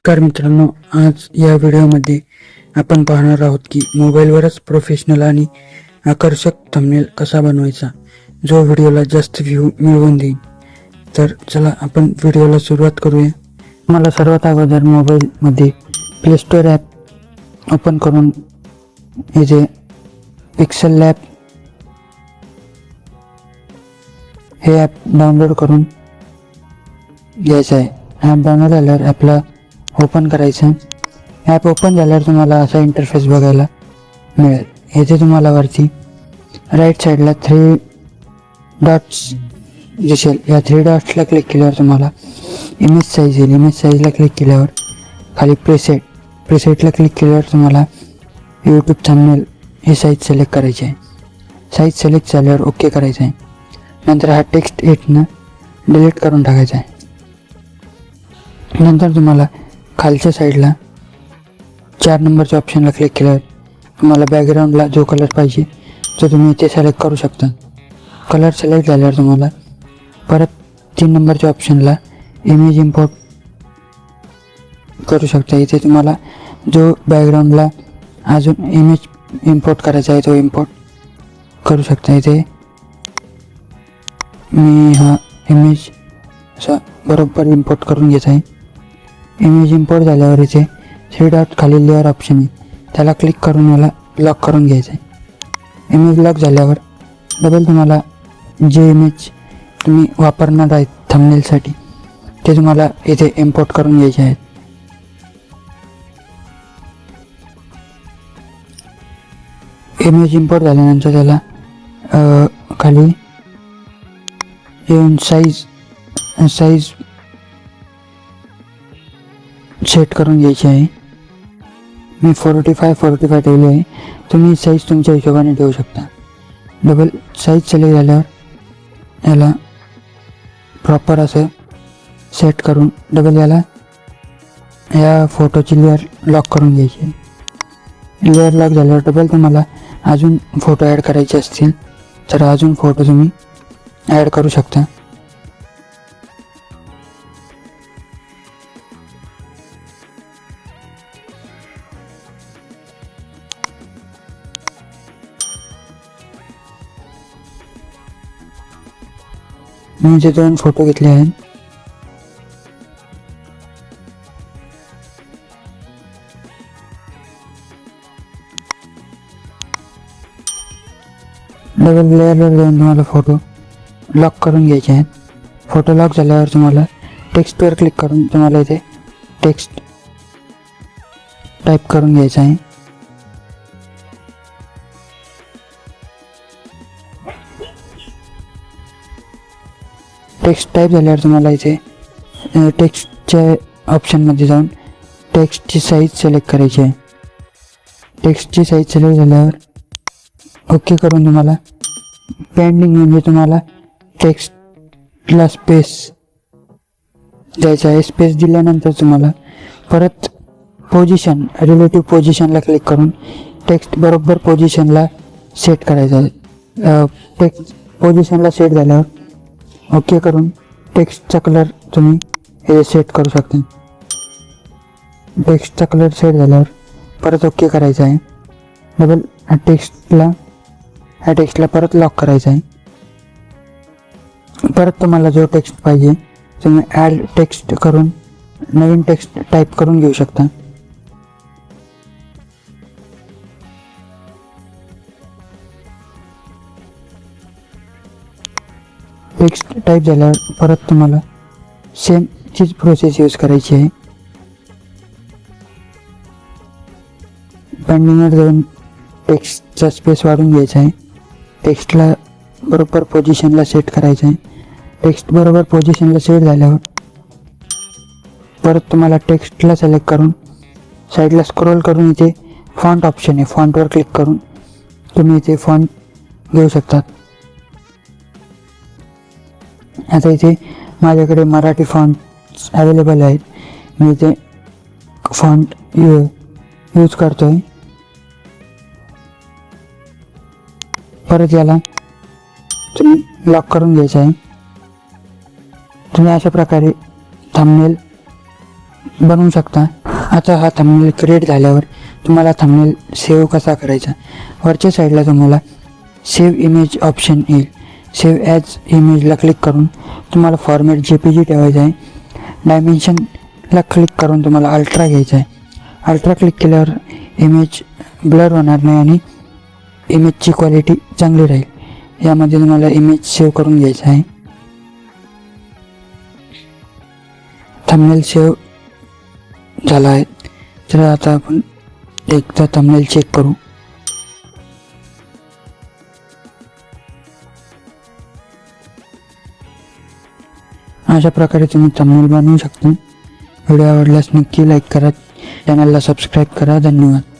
नमस्कार मित्रांनो, आज या व्हिडिओमध्ये आपण पाहणार आहोत की मोबाईलवरच प्रोफेशनल आणि आकर्षक थंबनेल कसा बनवायचा, जो व्हिडिओला जास्त व्ह्यू मिळवून देईल. तर चला आपण व्हिडिओला सुरुवात करूया. मला सर्वात अगोदर मोबाईलमध्ये प्ले स्टोअर ॲप ओपन करून हे जे पिक्सेल लॅब हे ॲप डाउनलोड करून घ्यायचं आहे. ॲप डाउनलोड झाल्यावर ॲपला ओपन करायचं. ॲप ओपन झाल्यावर तुम्हाला असा इंटरफेस बघायला मिळेल. येथे तुम्हाला वरती राईट साईडला 3 डॉट्स दिसेल. या 3 डॉट्सला क्लिक केल्यावर तुम्हाला इमेज साईज येईल. इमेज साईजला क्लिक केल्यावर खाली प्रीसेटला क्लिक केल्यावर तुम्हाला यूट्यूब थंबनेल ही साईज सिलेक्ट करायची आहे. साईज सिलेक्ट झाल्यावर ओके करायचं आहे. नंतर हा टेक्स्ट एटनं डिलीट करून टाकायचा आहे. नंतर तुम्हाला खालच्या साईडला 4 नंबरच्या ऑप्शनला क्लिक केल्यावर तुम्हाला बॅकग्राऊंडला जो कलर पाहिजे तो तुम्ही इथे सिलेक्ट करू शकता. कलर सिलेक्ट झाल्यावर तुम्हाला परत 3 नंबरच्या ऑप्शनला इमेज इम्पोर्ट करू शकता. इथे तुम्हाला जो बॅकग्राऊंडला अजून इमेज इम्पोर्ट करायचा आहे तो इम्पोर्ट करू शकता. इथे मी हा इमेज असा बरोबर इम्पोर्ट करून घेत आहे. इमेज इम्पोर्ट झाल्यावर इथे 3 डॉट खाली लेअर ऑप्शन आहे, त्याला क्लिक करून याला लॉक करून घ्यायचं आहे. इमेज लॉक झाल्यावर डबल तुम्हाला जे इमेज तुम्ही वापरणार आहेत थंबनेलसाठी ते तुम्हाला इथे इम्पोर्ट करून घ्यायचे आहेत. इमेज इम्पोर्ट झाल्यानंतर त्याला खाली येऊन साईज सेट करून घ्यायची आहे. मी 45 ठेवली आहे. तुम्ही साईज तुमच्या हिशोबाने ठेवू शकता. डबल साईज सिलेक्ट झाल्यावर याला प्रॉपर असं सेट करून डबल याला या फोटोची लेअर लॉक करून घ्यायची. लेअर लॉक झाल्यावर डबल तुम्हाला अजून फोटो ॲड करायचे असतील तर अजून फोटो तुम्ही ॲड करू शकता. मी जे 2 फोटो घेतले आहेत डबल लेअरवर जाऊन तुम्हाला फोटो लॉक करून घ्यायचे आहेत. फोटो लॉक झाल्यावर तुम्हाला टेक्स्टवर क्लिक करून तुम्हाला इथे टेक्स्ट टाईप करून घ्यायचं आहे. टेक्स्ट टाईप झाल्यावर तुम्हाला इथे टेक्स्टच्या ऑप्शनमध्ये जाऊन टेक्स्टची साईज सिलेक्ट करायची आहे. टेक्स्टची साईज सिलेक्ट झाल्यावर ओके करून तुम्हाला पेंडिंग म्हणजे तुम्हाला टेक्स्टला स्पेस द्यायचा आहे. स्पेस दिल्यानंतर तुम्हाला परत रिलेटिव्ह पोझिशनला क्लिक करून टेक्स्ट बरोबर पोझिशनला सेट करायचं आहे. टेक्स्ट पोझिशनला सेट झाल्यावर ओके करून टेक्स्टचा कलर तुम्ही हे सेट करू शकता. टेक्स्टचा कलर सेट झाल्यावर परत ओके करायचं आहे. डबल ह्या टेक्स्टला परत लॉक करायचं आहे. परत तुम्हाला जो टेक्स्ट पाहिजे तुम्ही ॲड टेक्स्ट करून नवीन टेक्स्ट टाईप करून घेऊ शकता. टेक्स्ट टाईप झाल्यावर परत तुम्हाला सेम चीज प्रोसेस यूज करायची आहे. पेंडिंगवर जाऊन टेक्स्टचा स्पेस वाढून घ्यायचा आहे. टेक्स्टला बरोबर पोझिशनला सेट करायचं आहे. टेक्स्ट बरोबर पोझिशनला सेट झाल्यावर परत तुम्हाला टेक्स्टला सिलेक्ट करून साईडला स्क्रोल करून इथे फॉन्ट ऑप्शन आहे, फॉन्टवर क्लिक करून तुम्ही इथे फॉन्ट घेऊ शकतात. आता इथे माझ्याकडे मराठी फॉन्ट्स अवेलेबल आहेत. मी इथे फॉन्ट यूज करतो आहे. परत याला तुम्ही लॉक करून घ्यायचं आहे. तुम्ही अशा प्रकारे थंबनेल बनवू शकता. आता हा थंबनेल क्रिएट झाल्यावर तुम्हाला थंबनेल सेव्ह कसा करायचा, वरच्या साईडला तुम्हाला सेव्ह इमेज ऑप्शन येईल. सेव्ह ॲज इमेजला क्लिक करून तुम्हाला फॉर्मॅट JPG ठेवायचा आहे. डायमेन्शनला क्लिक करून तुम्हाला अल्ट्रा घ्यायचा आहे. अल्ट्रा क्लिक केल्यावर इमेज ब्लर होणार नाही आणि इमेजची क्वालिटी चांगली राहील. यामध्ये तुम्हाला इमेज सेव्ह करून घ्यायचा आहे. थंबनेल सेव्ह झाला आहे. तर आता आपण एकदा थंबनेल चेक करू. अशा प्रकारे तुम्ही थंबनेल बनवू शकता. व्हिडिओ आवडल्यास नक्की लाईक करा, चॅनलला सबस्क्राईब करा. धन्यवाद.